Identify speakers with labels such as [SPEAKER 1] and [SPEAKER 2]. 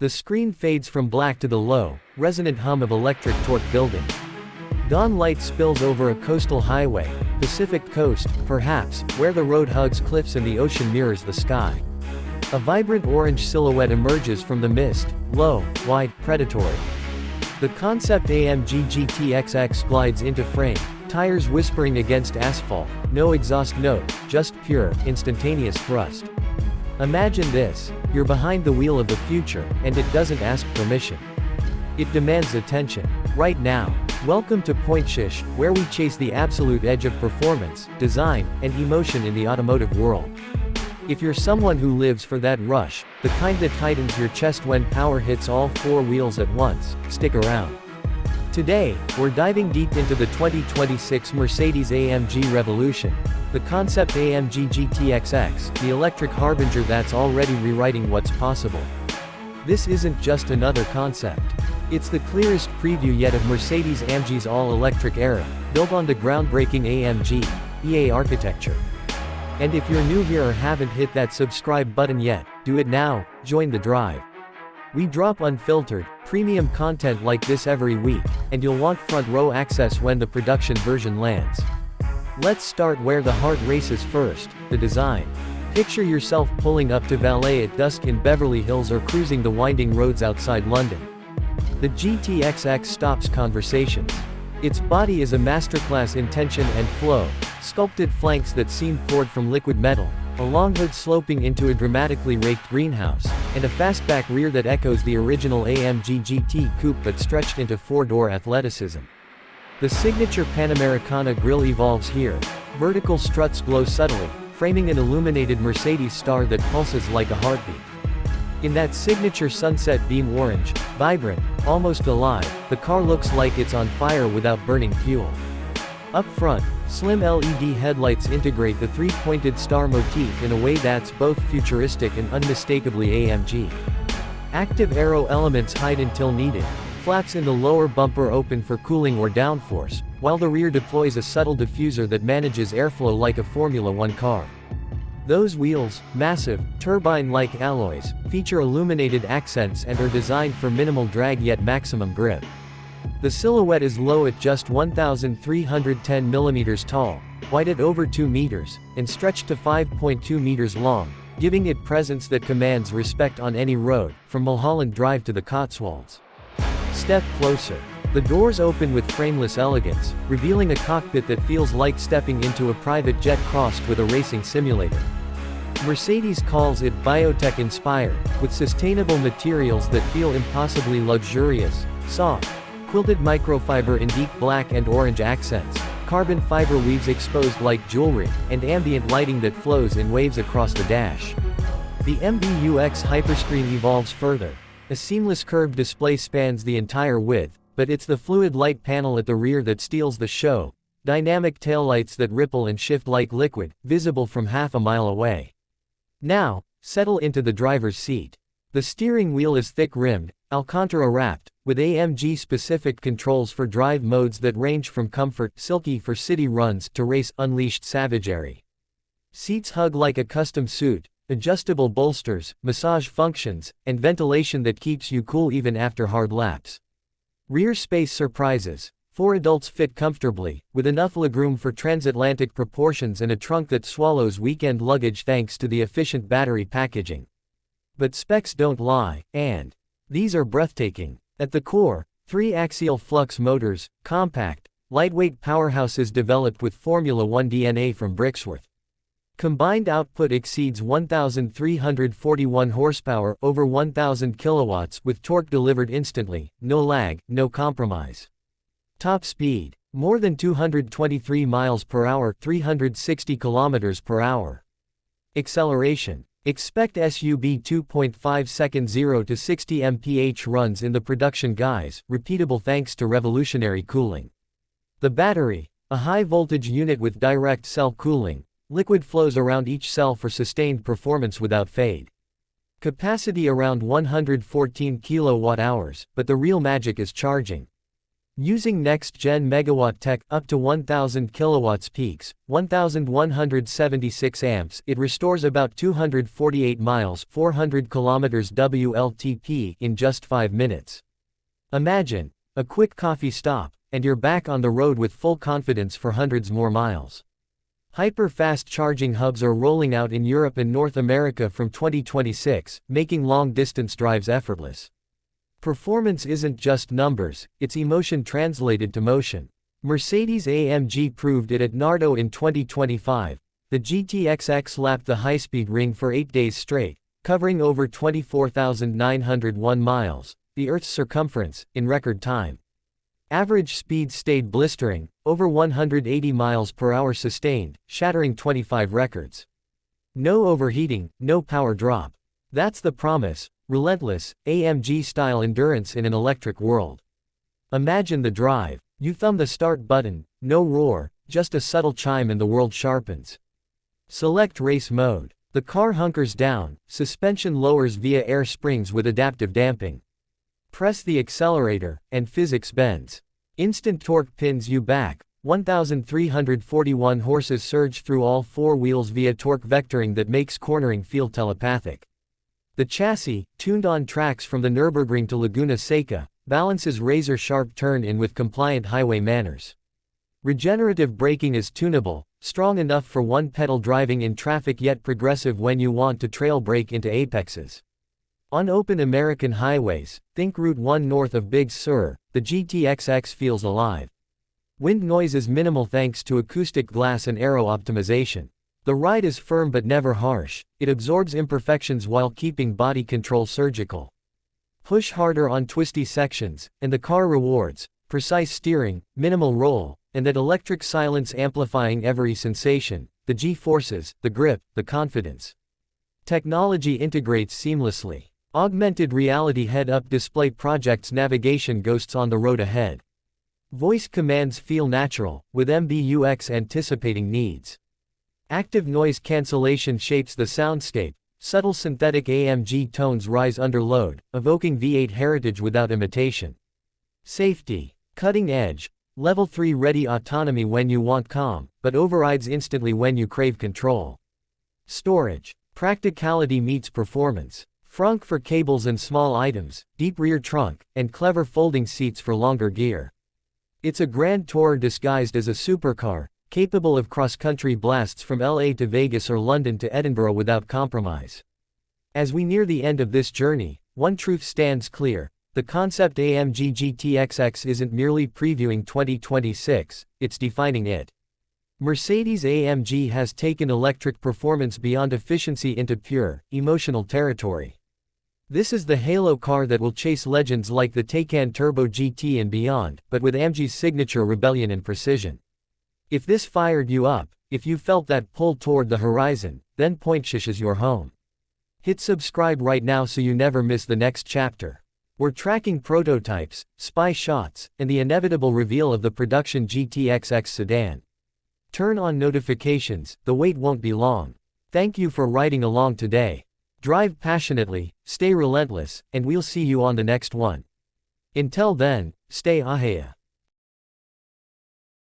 [SPEAKER 1] The screen fades from black to the low, resonant hum of electric torque building. Dawn light spills over a coastal highway, Pacific coast, perhaps, where the road hugs cliffs and the ocean mirrors the sky. A vibrant orange silhouette emerges from the mist, low, wide, predatory. The concept AMG GTXX glides into frame, tires whispering against asphalt, no exhaust note, just pure, instantaneous thrust. Imagine this: you're behind the wheel of the future, and it doesn't ask permission. It demands attention. Right now. Welcome to Pointshish, where we chase the absolute edge of performance, design, and emotion in the automotive world. If you're someone who lives for that rush, the kind that tightens your chest when power hits all four wheels at once, stick around. Today, we're diving deep into the 2026 Mercedes-AMG revolution, the concept AMG GTXX, the electric harbinger that's already rewriting what's possible. This isn't just another concept. It's the clearest preview yet of Mercedes-AMG's all-electric era, built on the groundbreaking AMG EA architecture. And if you're new here or haven't hit that subscribe button yet, do it now. Join the drive. We drop unfiltered, premium content like this every week, and you'll want front row access when the production version lands. Let's start where the heart races first, the design. Picture yourself pulling up to valet at dusk in Beverly Hills or cruising the winding roads outside London. The GTXX stops conversations. Its body is a masterclass in tension and flow, sculpted flanks that seem poured from liquid metal, a long hood sloping into a dramatically raked greenhouse, and a fastback rear that echoes the original AMG GT coupe but stretched into four-door athleticism. The signature Panamericana grille evolves here. Vertical struts glow subtly, framing an illuminated Mercedes star that pulses like a heartbeat. In that signature sunset beam orange, vibrant, almost alive, the car looks like it's on fire without burning fuel. Up front, slim LED headlights integrate the three-pointed star motif in a way that's both futuristic and unmistakably AMG. Active aero elements hide until needed. Flaps in the lower bumper open for cooling or downforce, while the rear deploys a subtle diffuser that manages airflow like a Formula One car. Those wheels, massive, turbine-like alloys, feature illuminated accents and are designed for minimal drag yet maximum grip. The silhouette is low at just 1,310 mm tall, wide at over 2 meters, and stretched to 5.2 meters long, giving it presence that commands respect on any road, from Mulholland Drive to the Cotswolds. Step closer. The doors open with frameless elegance, revealing a cockpit that feels like stepping into a private jet crossed with a racing simulator. Mercedes calls it biotech-inspired, with sustainable materials that feel impossibly luxurious, soft, quilted microfiber in deep black and orange accents, carbon fiber weaves exposed like jewelry, and ambient lighting that flows in waves across the dash. The MBUX Hyperscreen evolves further. A seamless curved display spans the entire width, but it's the fluid light panel at the rear that steals the show. Dynamic taillights that ripple and shift like liquid, visible from half a mile away. Now, settle into the driver's seat. The steering wheel is thick-rimmed, Alcantara-wrapped, with AMG-specific controls for drive modes that range from comfort, silky for city runs, to race, unleashed savagery. Seats hug like a custom suit, adjustable bolsters, massage functions, and ventilation that keeps you cool even after hard laps. Rear space surprises. 4 adults fit comfortably, with enough legroom for transatlantic proportions and a trunk that swallows weekend luggage thanks to the efficient battery packaging. But specs don't lie, and these are breathtaking. At the core, 3 axial-flux motors, compact, lightweight powerhouses developed with Formula One DNA from Brixworth. Combined output exceeds 1,341 horsepower, over 1,000 kilowatts, with torque delivered instantly, no lag, no compromise. Top speed, more than 223 miles per hour, 360 kilometers per hour. Acceleration, expect sub 2.5 seconds 0 to 60 mph runs in the production guise, repeatable thanks to revolutionary cooling. The battery, a high-voltage unit with direct cell cooling, liquid flows around each cell for sustained performance without fade. Capacity around 114 kilowatt-hours, but the real magic is charging. Using next-gen megawatt tech, up to 1000 kilowatts peaks, 1176 amps, it restores about 248 miles, 400 kilometers WLTP in just 5 minutes. Imagine a quick coffee stop, and you're back on the road with full confidence for hundreds more miles. Hyper-fast charging hubs are rolling out in Europe and North America from 2026, making long-distance drives effortless. Performance isn't just numbers, it's emotion translated to motion. Mercedes-AMG proved it at Nardo in 2025. The GTXX lapped the high-speed ring for 8 days straight, covering over 24,901 miles, the Earth's circumference, in record time. Average speed stayed blistering, over 180 miles per hour sustained, shattering 25 records. No overheating, no power drop. That's the promise. Relentless, AMG-style endurance in an electric world. Imagine the drive. You thumb the start button, no roar, just a subtle chime and the world sharpens. Select race mode. The car hunkers down, suspension lowers via air springs with adaptive damping. Press the accelerator, and physics bends. Instant torque pins you back. 1,341 horses surge through all four wheels via torque vectoring that makes cornering feel telepathic. The chassis, tuned on tracks from the Nürburgring to Laguna Seca, balances razor-sharp turn-in with compliant highway manners. Regenerative braking is tunable, strong enough for one-pedal driving in traffic yet progressive when you want to trail brake into apexes. On open American highways, think Route 1 north of Big Sur, the GTXX feels alive. Wind noise is minimal thanks to acoustic glass and aero optimization. The ride is firm but never harsh, it absorbs imperfections while keeping body control surgical. Push harder on twisty sections, and the car rewards precise steering, minimal roll, and that electric silence amplifying every sensation, the G-forces, the grip, the confidence. Technology integrates seamlessly. Augmented reality head-up display projects navigation ghosts on the road ahead. Voice commands feel natural, with MBUX anticipating needs. Active noise cancellation shapes the soundscape, subtle synthetic AMG tones rise under load, evoking V8 heritage without imitation. Safety. Cutting edge. Level 3 ready autonomy when you want calm, but overrides instantly when you crave control. Storage. Practicality meets performance. Frunk for cables and small items, deep rear trunk, and clever folding seats for longer gear. It's a grand tourer disguised as a supercar, capable of cross-country blasts from LA to Vegas or London to Edinburgh without compromise. As we near the end of this journey, one truth stands clear: the concept AMG GTXX isn't merely previewing 2026, it's defining it. Mercedes-AMG has taken electric performance beyond efficiency into pure, emotional territory. This is the halo car that will chase legends like the Taycan Turbo GT and beyond, but with AMG's signature rebellion and precision. If this fired you up, if you felt that pull toward the horizon, then Pointshish is your home. Hit subscribe right now so you never miss the next chapter. We're tracking prototypes, spy shots, and the inevitable reveal of the production GTXX sedan. Turn on notifications, the wait won't be long. Thank you for riding along today. Drive passionately, stay relentless, and we'll see you on the next one. Until then, stay ahaya.